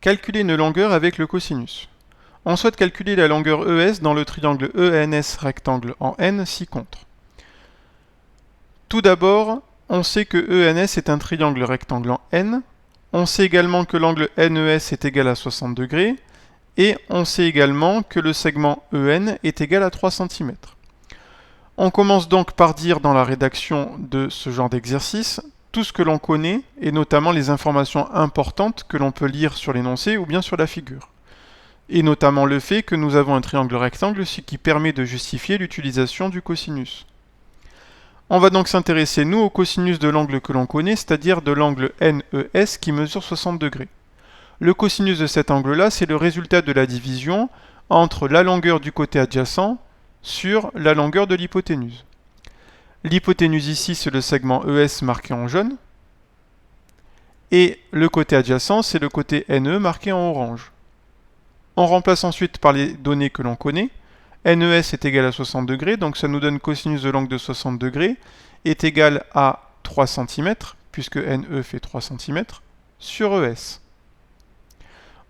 Calculer une longueur avec le cosinus. On souhaite calculer la longueur ES dans le triangle ENS rectangle en N ci-contre. Tout d'abord, on sait que ENS est un triangle rectangle en N. On sait également que l'angle NES est égal à 60 degrés. Et on sait également que le segment EN est égal à 3 cm. On commence donc par dire dans la rédaction de ce genre d'exercice tout ce que l'on connaît, et notamment les informations importantes que l'on peut lire sur l'énoncé ou bien sur la figure. Et notamment le fait que nous avons un triangle rectangle, ce qui permet de justifier l'utilisation du cosinus. On va donc s'intéresser, nous, au cosinus de l'angle que l'on connaît, c'est-à-dire de l'angle NES qui mesure 60 degrés. Le cosinus de cet angle-là, c'est le résultat de la division entre la longueur du côté adjacent sur la longueur de l'hypoténuse. L'hypoténuse ici, c'est le segment ES marqué en jaune. Et le côté adjacent, c'est le côté NE marqué en orange. On remplace ensuite par les données que l'on connaît. NES est égal à 60 degrés, donc ça nous donne cosinus de l'angle de 60 degrés est égal à 3 cm, puisque NE fait 3 cm, sur ES.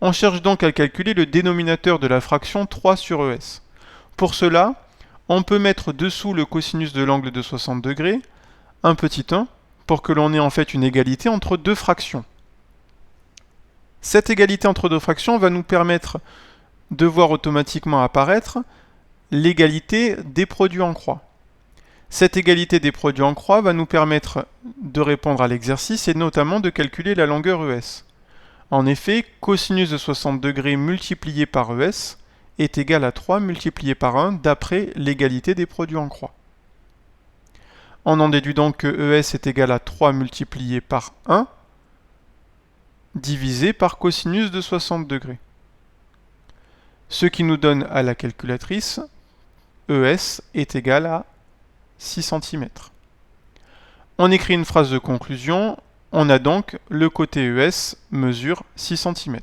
On cherche donc à calculer le dénominateur de la fraction 3 sur ES. Pour cela, on peut mettre dessous le cosinus de l'angle de 60 degrés, un petit 1, pour que l'on ait en fait une égalité entre deux fractions. Cette égalité entre deux fractions va nous permettre de voir automatiquement apparaître l'égalité des produits en croix. Cette égalité des produits en croix va nous permettre de répondre à l'exercice et notamment de calculer la longueur ES. En effet, cosinus de 60 degrés multiplié par ES est égal à 3 multiplié par 1 d'après l'égalité des produits en croix. On en déduit donc que ES est égal à 3 multiplié par 1 divisé par cosinus de 60 degrés. Ce qui nous donne à la calculatrice ES est égal à 6 cm. On écrit une phrase de conclusion. On a donc le côté ES mesure 6 cm.